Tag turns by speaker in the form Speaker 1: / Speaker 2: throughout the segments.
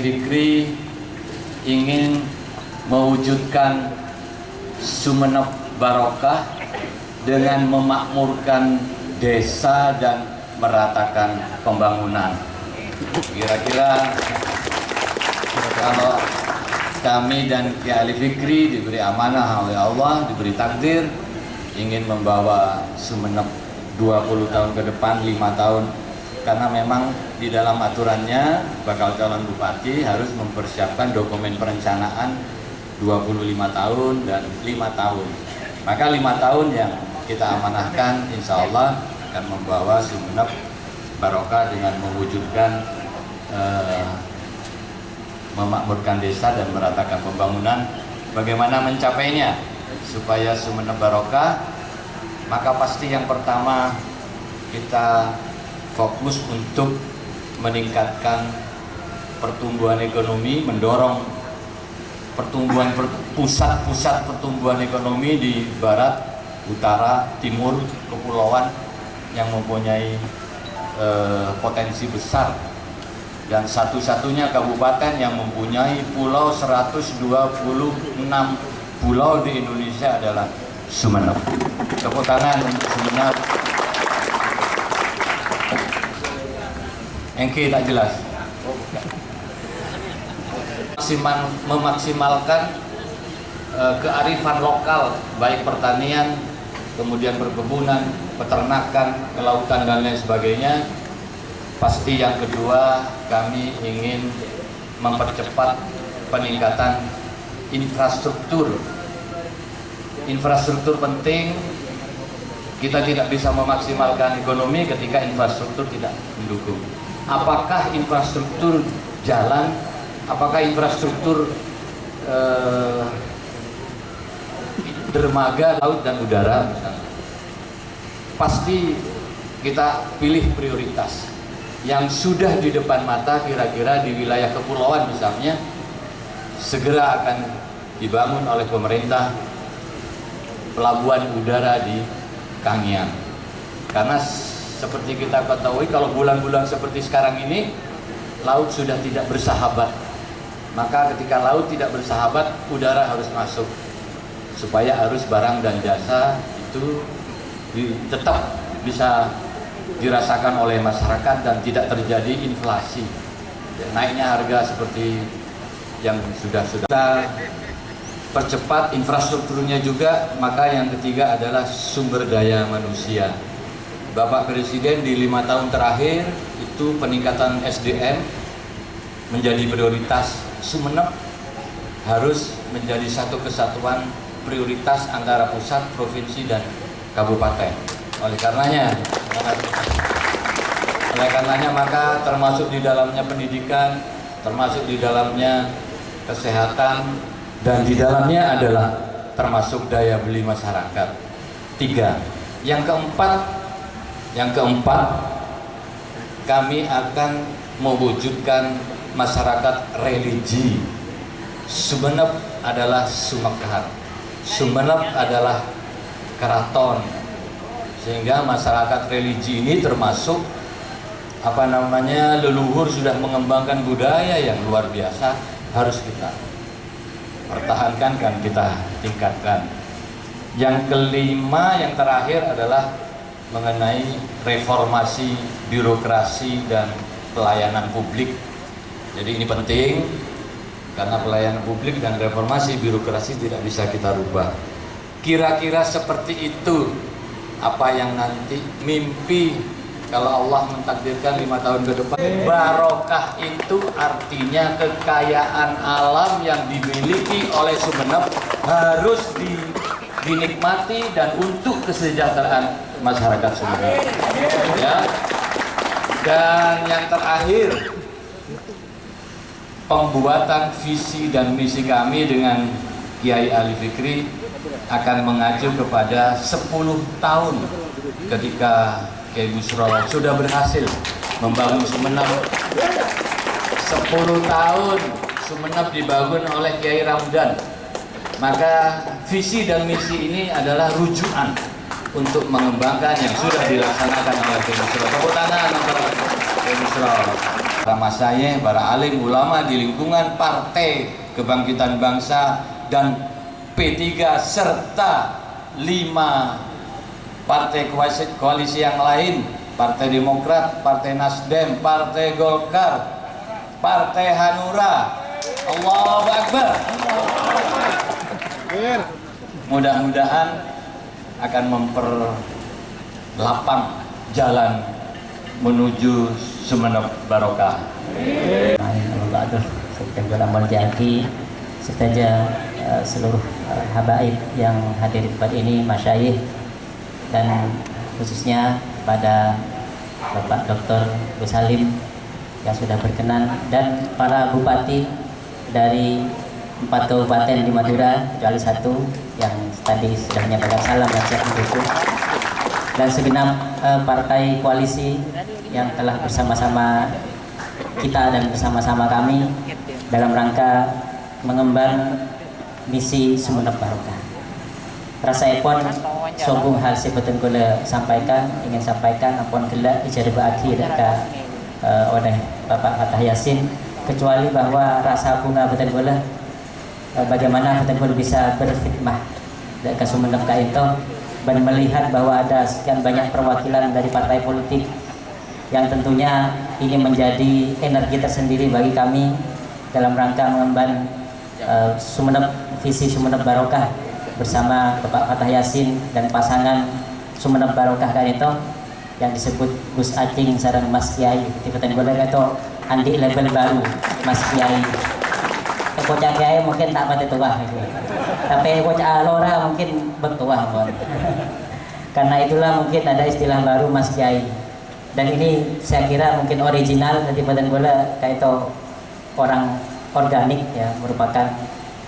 Speaker 1: Fikri ingin mewujudkan Sumeneb Barokah dengan memakmurkan desa dan meratakan pembangunan. Kira-kira kalau kami dan Kiai Ali Fikri diberi amanah oleh Allah, diberi takdir ingin membawa Sumeneb 20 tahun ke depan, 5 tahun, karena memang di dalam aturannya bakal calon bupati harus mempersiapkan dokumen perencanaan 25 tahun dan 5 tahun. Maka 5 tahun yang kita amanahkan insya Allah akan membawa Sumeneb Barokah dengan mewujudkan memakmurkan desa dan meratakan pembangunan. Bagaimana mencapainya supaya Sumeneb Barokah? Maka pasti yang pertama kita fokus untuk meningkatkan pertumbuhan ekonomi, mendorong pertumbuhan pusat-pusat pertumbuhan ekonomi di barat, utara, timur, kepulauan yang mempunyai potensi besar, dan satu-satunya kabupaten yang mempunyai pulau 126 pulau di Indonesia adalah Sumeneb. Tepuk tangan untuk Sumeneb. Engke tak jelas. Memaksimalkan kearifan lokal, baik pertanian, kemudian perkebunan, peternakan, kelautan dan lain sebagainya. Pasti yang kedua, kami ingin mempercepat peningkatan infrastruktur. Infrastruktur penting. Kita tidak bisa memaksimalkan ekonomi ketika infrastruktur tidak mendukung. Apakah infrastruktur jalan, apakah infrastruktur dermaga, laut dan udara misalnya. Pasti kita pilih prioritas yang sudah di depan mata, kira-kira di wilayah kepulauan misalnya segera akan dibangun oleh pemerintah pelabuhan udara di Kangian. Karena seperti kita ketahui, kalau bulan-bulan seperti sekarang ini laut sudah tidak bersahabat. Maka ketika laut tidak bersahabat, udara harus masuk supaya arus barang dan jasa itu tetap bisa dirasakan oleh masyarakat dan tidak terjadi inflasi, naiknya harga seperti yang sudah kita percepat infrastrukturnya juga. Maka yang ketiga adalah sumber daya manusia. Bapak Presiden di 5 tahun terakhir itu peningkatan SDM menjadi prioritas. Sumeneb harus menjadi satu kesatuan prioritas antara pusat, provinsi, dan kabupaten. Oleh karenanya maka termasuk di dalamnya pendidikan, termasuk di dalamnya kesehatan, dan di dalamnya adalah termasuk daya beli masyarakat. 3. Yang keempat, kami akan mewujudkan masyarakat religi. Sumeneb adalah Sumekar, Sumeneb adalah keraton, sehingga masyarakat religi ini termasuk leluhur sudah mengembangkan budaya yang luar biasa, harus kita pertahankan dan kita tingkatkan. Yang kelima, yang terakhir adalah mengenai reformasi birokrasi dan pelayanan publik. Jadi ini penting karena pelayanan publik dan reformasi birokrasi tidak bisa kita rubah. Kira-kira seperti itu apa yang nanti mimpi kalau Allah mentakdirkan 5 tahun ke depan. Barokah itu artinya kekayaan alam yang dimiliki oleh Sumeneb harus dinikmati dan untuk kesejahteraan masyarakat Sumeneb. Ya. Dan yang terakhir, pembuatan visi dan misi kami dengan Kiai Ali Fikri akan mengacu kepada 10 tahun ketika Kiai Busro sudah berhasil membangun Sumeneb. 10 tahun Sumeneb dibangun oleh Kiai Ramdan. Maka visi dan misi ini adalah rujukan untuk mengembangkan yang sudah dilaksanakan oleh Kiai Busro. Tepuk tangan untuk Kiai Busro. para masyayikh, para alim ulama di lingkungan Partai Kebangkitan Bangsa dan P3 serta 5 partai koalisi yang lain, Partai Demokrat, Partai Nasdem, Partai Golkar, Partai Hanura. Allahu Akbar. Mudah-mudahan akan memperlapang jalan menuju Sumeneb Barokah.
Speaker 2: Serta seluruh habaib yang hadir di tempat ini, masyayikh, dan khususnya pada Bapak Dr. Gus Salim yang sudah berkenan, dan para bupati dari 4 kabupaten di Madura kecuali 1 yang tadi sudah menyampaikan salam dan siap mendukung, dan segenap partai koalisi yang telah bersama-sama kita dan bersama-sama kami dalam rangka mengemban misi Sumeneb Barokah. Rasaipun sobung hal sebetulnya kula ingin sampaikan ampun gelak ijaribah akhir oleh Bapak Fatah Yasin, kecuali bahwa rasa bunga betul kula bagaimana betul kula bisa berkhidmah ke Sumeneb itu dan melihat bahwa ada sekian banyak perwakilan dari partai politik yang tentunya ini menjadi energi tersendiri bagi kami dalam rangka mengemban visi Sumeneb Barokah bersama Bapak Fatah Yasin dan pasangan Sumeneb Barokah kan itu yang disebut Gus Acing sareng Mas Kiai. Tiba-tiba itu andi label baru Mas Kiai. Bocah Kiai mungkin tak pati tua gitu. Tapi bocah Lora mungkin bertua pun. Karena itulah mungkin ada istilah baru Mas Kiai. Dan ini saya kira mungkin original dari badan bola kayak itu orang organik ya, merupakan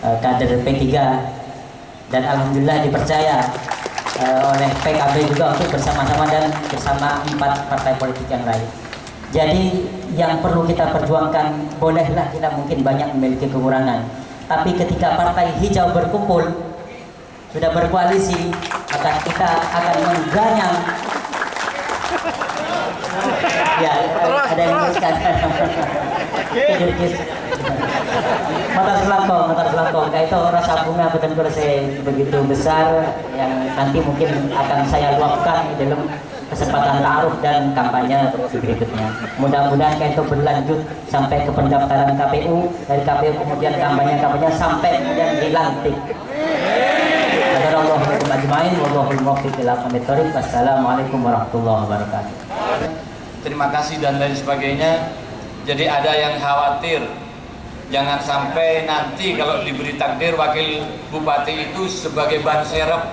Speaker 2: kader P3 dan alhamdulillah dipercaya oleh PKB juga untuk bersama-sama dan bersama 4 partai politik yang lain. Jadi yang perlu kita perjuangkan, bolehlah kita mungkin banyak memiliki kekurangan, tapi ketika partai hijau berkumpul sudah berkoalisi, maka kita akan mengganyang. Ya, ada yang menuliskan mata selangkong kayak itu rasa bunga betul-betul saya begitu besar yang nanti mungkin akan saya luapkan di dalam kesempatan ta'aruf dan kampanye berikutnya. Mudah-mudahan kayak itu berlanjut sampai ke pendaftaran KPU, dari KPU kemudian kampanye sampai kemudian dilantik. Wassalamualaikum warahmatullahi wabarakatuh.
Speaker 1: Terima kasih dan lain sebagainya. Jadi ada yang khawatir, jangan sampai nanti kalau diberi takdir wakil bupati itu sebagai ban serep.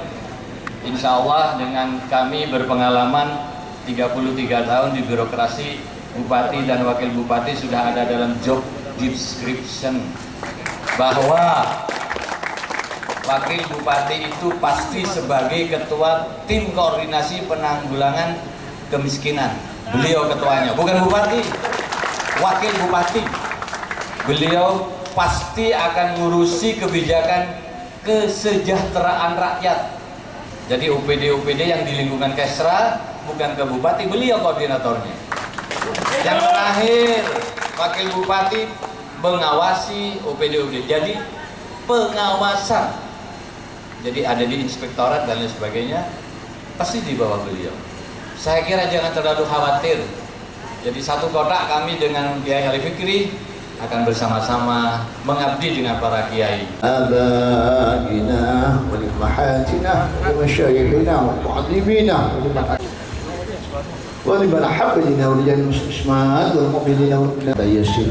Speaker 1: Insya Allah dengan kami berpengalaman 33 tahun di birokrasi, bupati dan wakil bupati sudah ada dalam job description bahwa wakil bupati itu pasti sebagai ketua tim koordinasi penanggulangan kemiskinan. Beliau ketuanya, bukan bupati, wakil bupati. Beliau pasti akan ngurusi kebijakan kesejahteraan rakyat. Jadi UPD-UPD yang di lingkungan Kesra, bukan ke bupati, beliau koordinatornya. Yang terakhir, wakil bupati mengawasi UPD-UPD. Jadi pengawasan. Jadi ada di inspektorat dan lain sebagainya, pasti di bawah beliau. Saya kira jangan terlalu khawatir. Jadi satu kotak kami dengan Kiai Ali Fikri akan bersama-sama mengabdi dengan para kiai.
Speaker 3: Abaina wa limahatina wa masyayikhina wa mu'allimina wa liman habbina wa lijan muslimat wal mu'minina wa la yasin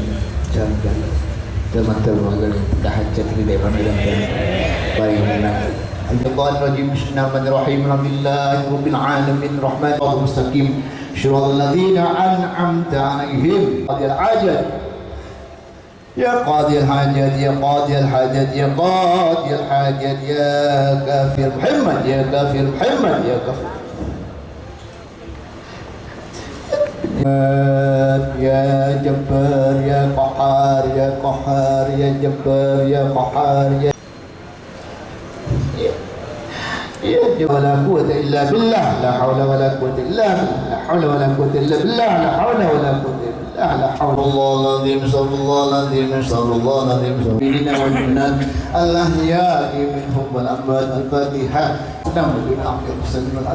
Speaker 3: jangan teman-teman tahajjud di depan dan baiklah. Al-Rajim Bismillahirrahmanirrahim Alhamdulillahi Rabbil Alamin Rahmanir Mustaqim Syirul Ladzina An'amta Alaihim Qadil Hajat Ya Qadil Hajat Ya Qadil Hajat Ya Qadil Hajat Ya Kafir Muhammad Ya Kafir Muhammad Ya Kafir Ya Jabbar Ya Qahar Ya Qahar Ya Jabbar Ya Qahar Ya ولا قوة إلا بالله لا حول ولا قوة إلا بالله لا حول ولا قوة إلا بالله لا حول ولا قوة إلا بالله لا حول الله العظيم صلى الله العظيم صلى الله العظيم سيدنا والمنات الأحياء منهم والأموات الفاتحة. Sedang berdiri akhir, sedang